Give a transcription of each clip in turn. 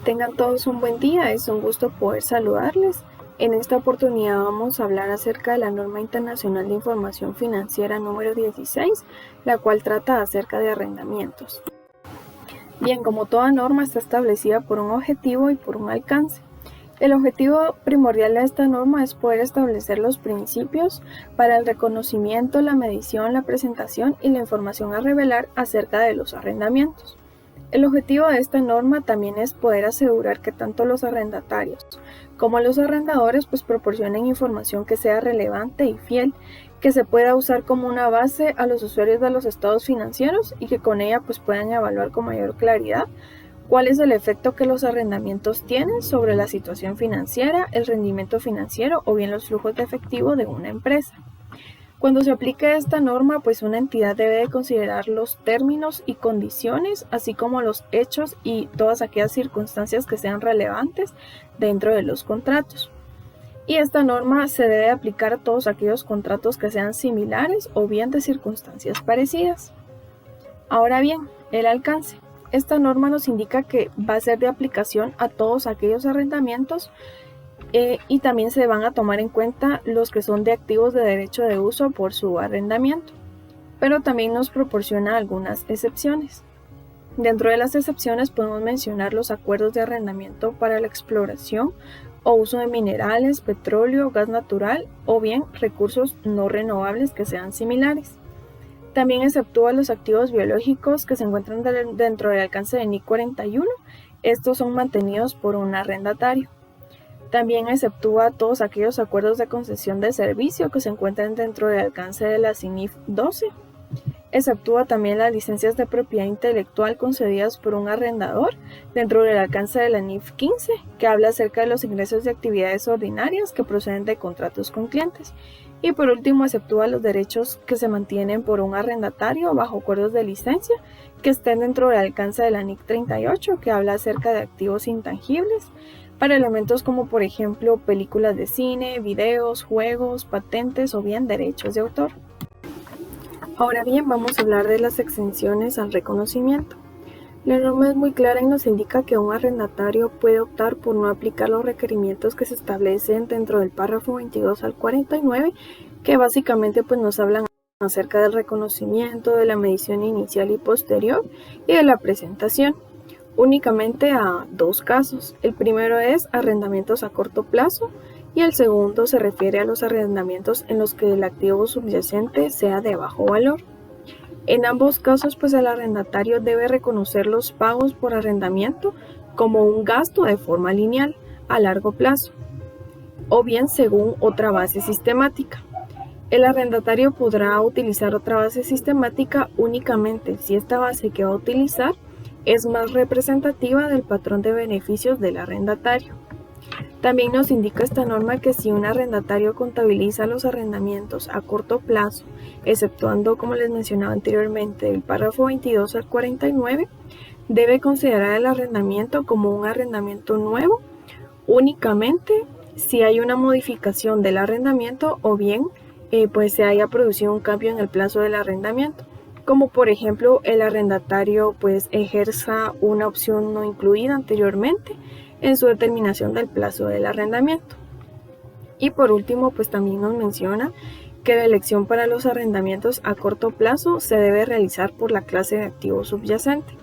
Tengan todos un buen día, es un gusto poder saludarles. En esta oportunidad vamos a hablar acerca de la Norma Internacional de Información Financiera número 16, la cual trata acerca de arrendamientos. Bien, como toda norma está establecida por un objetivo y por un alcance. El objetivo primordial de esta norma es poder establecer los principios para el reconocimiento, la medición, la presentación y la información a revelar acerca de los arrendamientos. El objetivo de esta norma también es poder asegurar que tanto los arrendatarios como los arrendadores proporcionen información que sea relevante y fiel, que se pueda usar como una base a los usuarios de los estados financieros y que con ella puedan evaluar con mayor claridad cuál es el efecto que los arrendamientos tienen sobre la situación financiera, el rendimiento financiero o bien los flujos de efectivo de una empresa. Cuando se aplique esta norma, una entidad debe de considerar los términos y condiciones, así como los hechos y todas aquellas circunstancias que sean relevantes dentro de los contratos. Y esta norma se debe aplicar a todos aquellos contratos que sean similares o bien de circunstancias parecidas. Ahora bien, el alcance. Esta norma nos indica que va a ser de aplicación a todos aquellos arrendamientos y también se van a tomar en cuenta los que son de activos de derecho de uso por su arrendamiento, pero también nos proporciona algunas excepciones. Dentro de las excepciones podemos mencionar los acuerdos de arrendamiento para la exploración o uso de minerales, petróleo, gas natural o bien recursos no renovables que sean similares. También exceptúa los activos biológicos que se encuentran dentro del alcance de NIC 41. Estos son mantenidos por un arrendatario. También exceptúa todos aquellos acuerdos de concesión de servicio que se encuentran dentro del alcance de la CINIF 12. Exceptúa también las licencias de propiedad intelectual concedidas por un arrendador dentro del alcance de la NIF 15, que habla acerca de los ingresos de actividades ordinarias que proceden de contratos con clientes. Y por último, exceptúa los derechos que se mantienen por un arrendatario bajo acuerdos de licencia que estén dentro del alcance de la NIC 38, que habla acerca de activos intangibles, para elementos como por ejemplo películas de cine, videos, juegos, patentes o bien derechos de autor. Ahora bien, vamos a hablar de las exenciones al reconocimiento. La norma es muy clara y nos indica que un arrendatario puede optar por no aplicar los requerimientos que se establecen dentro del párrafo 22 al 49, que básicamente nos hablan acerca del reconocimiento, de la medición inicial y posterior y de la presentación. Únicamente a dos casos. El primero es arrendamientos a corto plazo y el segundo se refiere a los arrendamientos en los que el activo subyacente sea de bajo valor. En ambos casos, el arrendatario debe reconocer los pagos por arrendamiento como un gasto de forma lineal a largo plazo o bien según otra base sistemática. El arrendatario podrá utilizar otra base sistemática únicamente si esta base que va a utilizar es más representativa del patrón de beneficios del arrendatario. También nos indica esta norma que si un arrendatario contabiliza los arrendamientos a corto plazo, exceptuando, como les mencionaba anteriormente, el párrafo 22 al 49, debe considerar el arrendamiento como un arrendamiento nuevo únicamente si hay una modificación del arrendamiento o bien se haya producido un cambio en el plazo del arrendamiento, como por ejemplo el arrendatario ejerza una opción no incluida anteriormente en su determinación del plazo del arrendamiento. Y por último, también nos menciona que la elección para los arrendamientos a corto plazo se debe realizar por la clase de activo subyacente,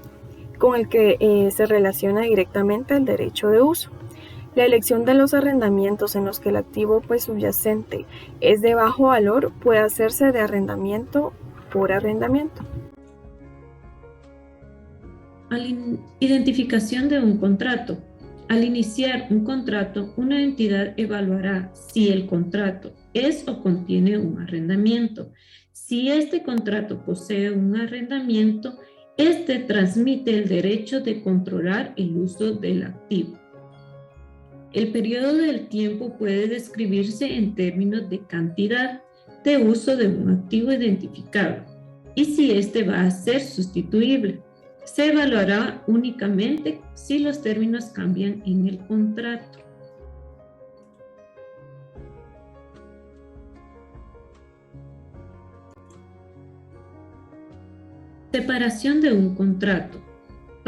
con el que se relaciona directamente el derecho de uso. La elección de los arrendamientos en los que el activo subyacente es de bajo valor puede hacerse de arrendamiento por arrendamiento. Identificación de un contrato. Al iniciar un contrato, una entidad evaluará si el contrato es o contiene un arrendamiento. Si este contrato posee un arrendamiento, este transmite el derecho de controlar el uso del activo. El periodo del tiempo puede describirse en términos de cantidad de uso de un activo identificado y si este va a ser sustituible. Se evaluará únicamente si los términos cambian en el contrato. Separación de un contrato.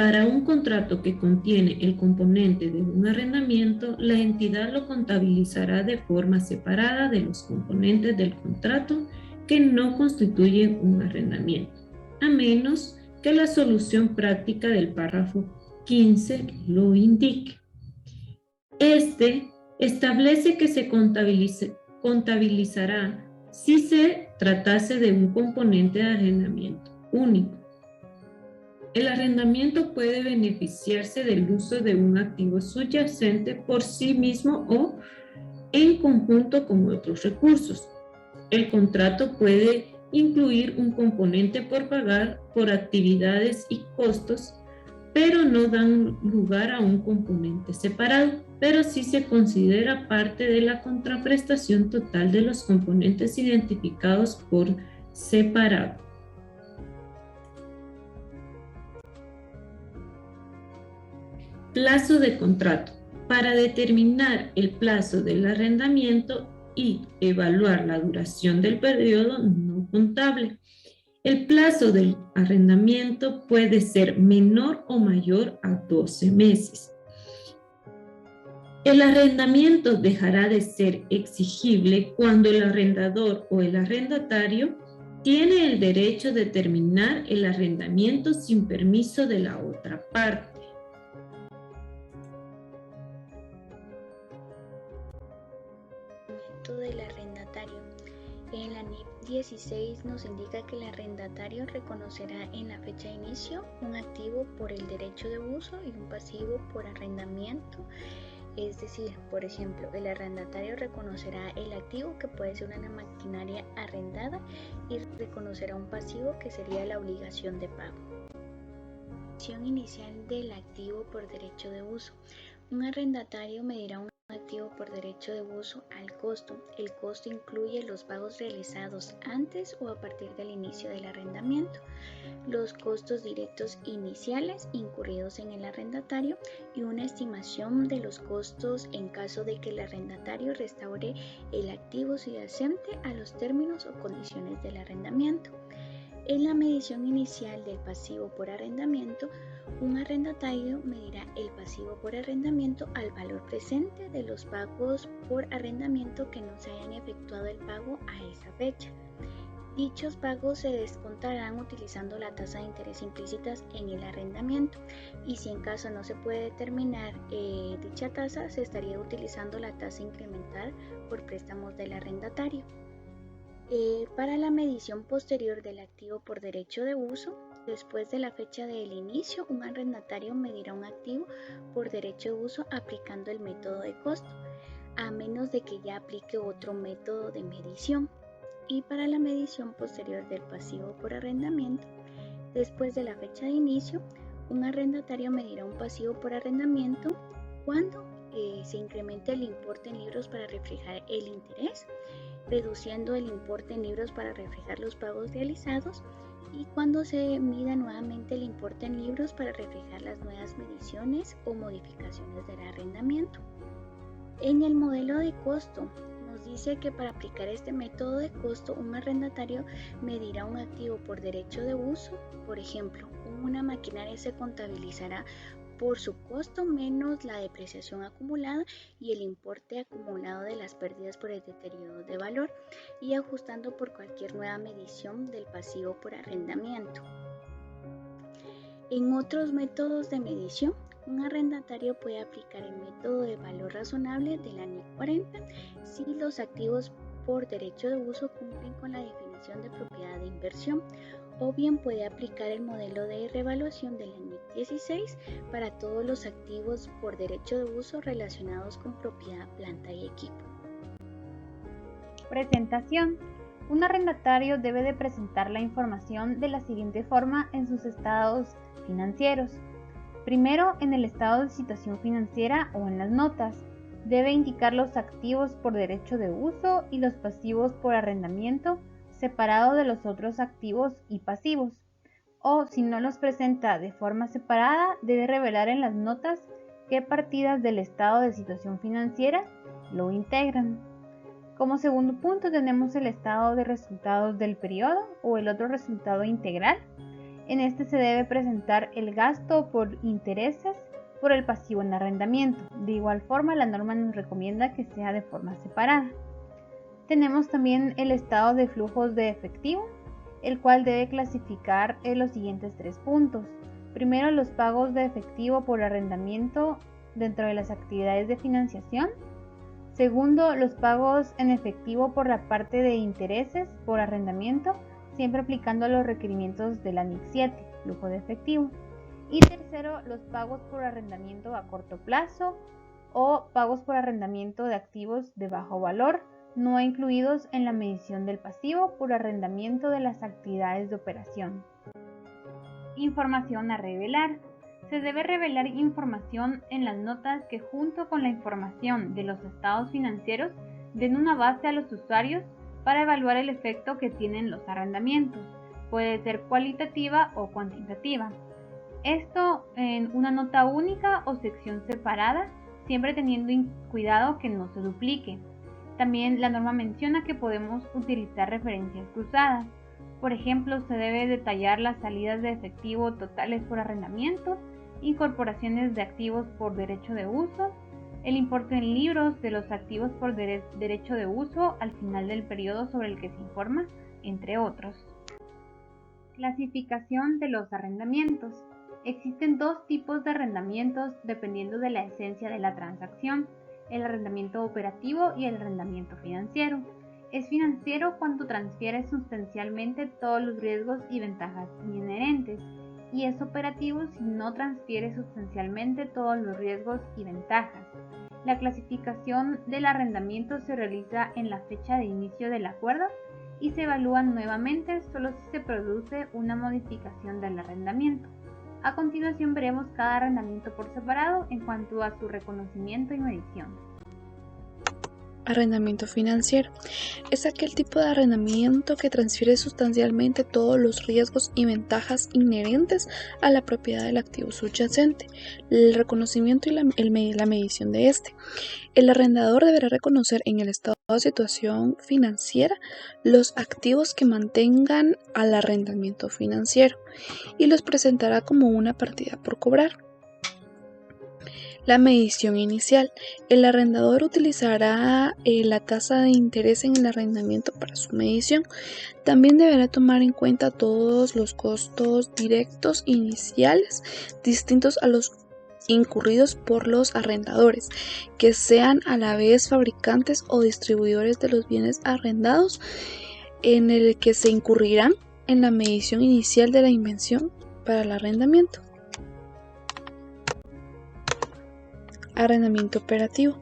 Para un contrato que contiene el componente de un arrendamiento, la entidad lo contabilizará de forma separada de los componentes del contrato que no constituyen un arrendamiento, a menos que la solución práctica del párrafo 15 lo indique. Este establece que se contabilizará si se tratase de un componente de arrendamiento único. El arrendamiento puede beneficiarse del uso de un activo subyacente por sí mismo o en conjunto con otros recursos. El contrato puede incluir un componente por pagar por actividades y costos, pero no dan lugar a un componente separado, pero sí se considera parte de la contraprestación total de los componentes identificados por separado. Plazo de contrato. Para determinar el plazo del arrendamiento y evaluar la duración del periodo no contable. El plazo del arrendamiento puede ser menor o mayor a 12 meses. El arrendamiento dejará de ser exigible cuando el arrendador o el arrendatario tiene el derecho de terminar el arrendamiento sin permiso de la otra parte. Del arrendatario. En la NIP 16 nos indica que el arrendatario reconocerá en la fecha de inicio un activo por el derecho de uso y un pasivo por arrendamiento. Es decir, por ejemplo, el arrendatario reconocerá el activo, que puede ser una maquinaria arrendada, y reconocerá un pasivo, que sería la obligación de pago. Medición inicial del activo por derecho de uso. Un arrendatario medirá un activo por derecho de uso al costo. El costo incluye los pagos realizados antes o a partir del inicio del arrendamiento, los costos directos iniciales incurridos en el arrendatario y una estimación de los costos en caso de que el arrendatario restaure el activo subyacente a los términos o condiciones del arrendamiento. En la medición inicial del pasivo por arrendamiento, un arrendatario medirá el pasivo por arrendamiento al valor presente de los pagos por arrendamiento que no se hayan efectuado el pago a esa fecha. Dichos pagos se descontarán utilizando la tasa de interés implícitas en el arrendamiento, y si en caso no se puede determinar dicha tasa, se estaría utilizando la tasa incremental por préstamos del arrendatario. Para la medición posterior del activo por derecho de uso, después de la fecha del inicio, un arrendatario medirá un activo por derecho de uso aplicando el método de costo, a menos de que ya aplique otro método de medición. Y para la medición posterior del pasivo por arrendamiento, después de la fecha de inicio, un arrendatario medirá un pasivo por arrendamiento cuando se incremente el importe en libros para reflejar el interés, reduciendo el importe en libros para reflejar los pagos realizados, y cuando se mida nuevamente el importe en libros para reflejar las nuevas mediciones o modificaciones del arrendamiento. En el modelo de costo nos dice que para aplicar este método de costo, un arrendatario medirá un activo por derecho de uso. Por ejemplo, una maquinaria se contabilizará por su costo menos la depreciación acumulada y el importe acumulado de las pérdidas por el deterioro de valor, y ajustando por cualquier nueva medición del pasivo por arrendamiento. En otros métodos de medición, un arrendatario puede aplicar el método de valor razonable de la NIC 40 si los activos por derecho de uso cumplen con la definición de propiedad de inversión, o bien puede aplicar el modelo de revaluación de la NIC 16 para todos los activos por derecho de uso relacionados con propiedad, planta y equipo. Presentación. Un arrendatario debe de presentar la información de la siguiente forma en sus estados financieros. Primero, en el estado de situación financiera o en las notas, debe indicar los activos por derecho de uso y los pasivos por arrendamiento separado de los otros activos y pasivos, o si no los presenta de forma separada, debe revelar en las notas qué partidas del estado de situación financiera lo integran. Como segundo punto tenemos el estado de resultados del periodo o el otro resultado integral. En este se debe presentar el gasto por intereses por el pasivo en arrendamiento. De igual forma, la norma nos recomienda que sea de forma separada. Tenemos también el estado de flujos de efectivo, el cual debe clasificar en los siguientes 3 puntos. Primero, los pagos de efectivo por arrendamiento dentro de las actividades de financiación. Segundo, los pagos en efectivo por la parte de intereses por arrendamiento, siempre aplicando los requerimientos del ANIC 7, flujo de efectivo. Y tercero, los pagos por arrendamiento a corto plazo o pagos por arrendamiento de activos de bajo valor, no incluidos en la medición del pasivo por arrendamiento de las actividades de operación. Información a revelar. Se debe revelar información en las notas que, junto con la información de los estados financieros, den una base a los usuarios para evaluar el efecto que tienen los arrendamientos. Puede ser cualitativa o cuantitativa. Esto en una nota única o sección separada, siempre teniendo cuidado que no se duplique. También la norma menciona que podemos utilizar referencias cruzadas. Por ejemplo, se debe detallar las salidas de efectivo totales por arrendamiento, incorporaciones de activos por derecho de uso, el importe en libros de los activos por derecho de uso al final del periodo sobre el que se informa, entre otros. Clasificación de los arrendamientos. Existen 2 tipos de arrendamientos dependiendo de la esencia de la transacción: el arrendamiento operativo y el arrendamiento financiero. Es financiero cuando transfiere sustancialmente todos los riesgos y ventajas inherentes, y es operativo si no transfiere sustancialmente todos los riesgos y ventajas. La clasificación del arrendamiento se realiza en la fecha de inicio del acuerdo y se evalúa nuevamente solo si se produce una modificación del arrendamiento. A continuación veremos cada arrendamiento por separado en cuanto a su reconocimiento y medición. Arrendamiento financiero. Es aquel tipo de arrendamiento que transfiere sustancialmente todos los riesgos y ventajas inherentes a la propiedad del activo subyacente, el reconocimiento y la medición de este. El arrendador deberá reconocer en el estado de situación financiera los activos que mantengan al arrendamiento financiero y los presentará como una partida por cobrar. La medición inicial. El arrendador utilizará la tasa de interés en el arrendamiento para su medición. También deberá tomar en cuenta todos los costos directos iniciales distintos a los incurridos por los arrendadores, que sean a la vez fabricantes o distribuidores de los bienes arrendados, en el que se incurrirán en la medición inicial de la inversión para el arrendamiento. Arrendamiento operativo.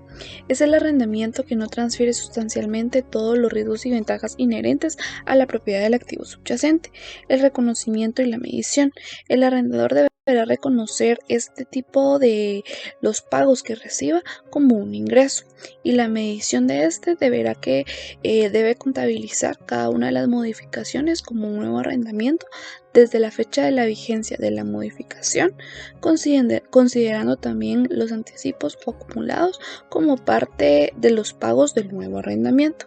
Es el arrendamiento que no transfiere sustancialmente todos los riesgos y ventajas inherentes a la propiedad del activo subyacente, el reconocimiento y la medición. El arrendador deberá reconocer este tipo de los pagos que reciba como un ingreso, y la medición de este debe contabilizar cada una de las modificaciones como un nuevo arrendamiento desde la fecha de la vigencia de la modificación, considerando también los anticipos o acumulados como parte de los pagos del nuevo arrendamiento.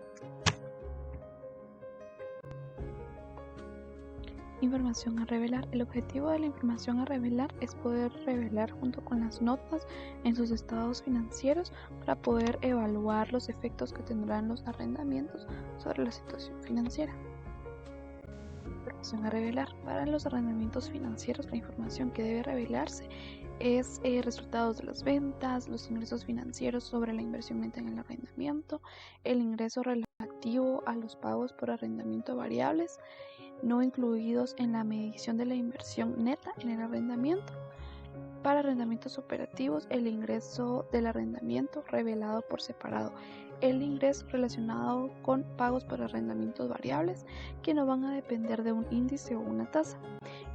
Información a revelar. El objetivo de la información a revelar es poder revelar junto con las notas en sus estados financieros para poder evaluar los efectos que tendrán los arrendamientos sobre la situación financiera. Información a revelar. Para los arrendamientos financieros, la información que debe revelarse es resultados de las ventas, los ingresos financieros sobre la inversión neta en el arrendamiento, el ingreso relativo a los pagos por arrendamiento variables no incluidos en la medición de la inversión neta en el arrendamiento. Para arrendamientos operativos, el ingreso del arrendamiento revelado por separado, el ingreso relacionado con pagos por arrendamientos variables que no van a depender de un índice o una tasa.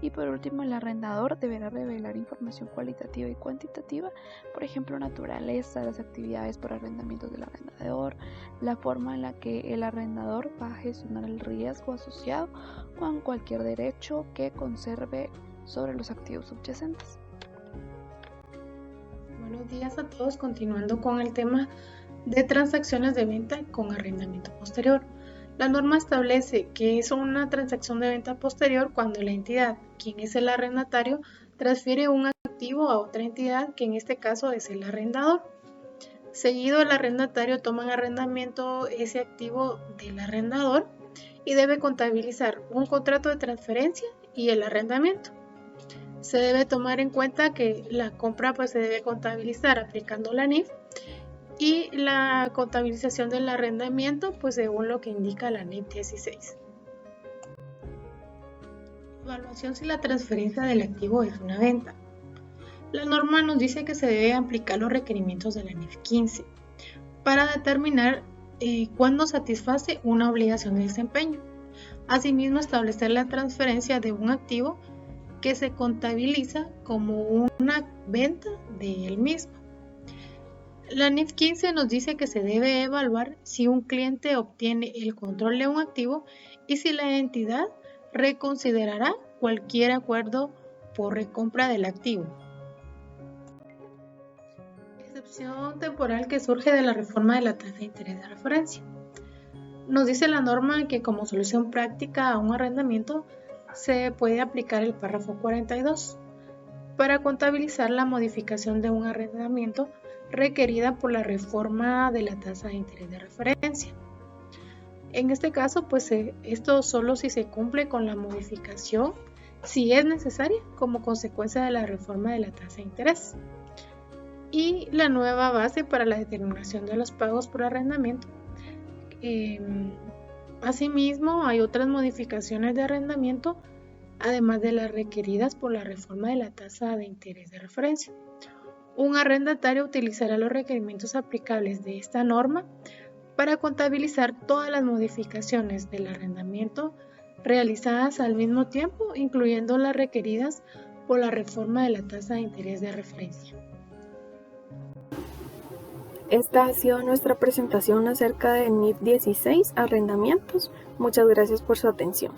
Y por último, el arrendador deberá revelar información cualitativa y cuantitativa, por ejemplo, naturaleza de las actividades por arrendamientos del arrendador, la forma en la que el arrendador va a gestionar el riesgo asociado con cualquier derecho que conserve sobre los activos subyacentes. Buenos días a todos, continuando con el tema de transacciones de venta con arrendamiento posterior. La norma establece que es una transacción de venta posterior cuando la entidad, quien es el arrendatario, transfiere un activo a otra entidad, que en este caso es el arrendador. Seguido, el arrendatario toma en arrendamiento ese activo del arrendador y debe contabilizar un contrato de transferencia y el arrendamiento. Se debe tomar en cuenta que la compra se debe contabilizar aplicando la NIF y la contabilización del arrendamiento según lo que indica la NIF 16. Evaluación si la transferencia del activo es una venta. La norma nos dice que se debe aplicar los requerimientos de la NIF 15 para determinar cuándo satisface una obligación de desempeño. Asimismo, establecer la transferencia de un activo que se contabiliza como una venta del mismo. La NIF 15 nos dice que se debe evaluar si un cliente obtiene el control de un activo y si la entidad reconsiderará cualquier acuerdo por recompra del activo. Excepción temporal que surge de la reforma de la tasa de interés de referencia. Nos dice la norma que como solución práctica a un arrendamiento se puede aplicar el párrafo 42 para contabilizar la modificación de un arrendamiento requerida por la reforma de la tasa de interés de referencia. En este caso, esto solo si se cumple con la modificación, si es necesaria, como consecuencia de la reforma de la tasa de interés. Y la nueva base para la determinación de los pagos por arrendamiento. Asimismo, hay otras modificaciones de arrendamiento, además de las requeridas por la reforma de la tasa de interés de referencia. Un arrendatario utilizará los requerimientos aplicables de esta norma para contabilizar todas las modificaciones del arrendamiento realizadas al mismo tiempo, incluyendo las requeridas por la reforma de la tasa de interés de referencia. Esta ha sido nuestra presentación acerca de NIF 16, arrendamientos. Muchas gracias por su atención.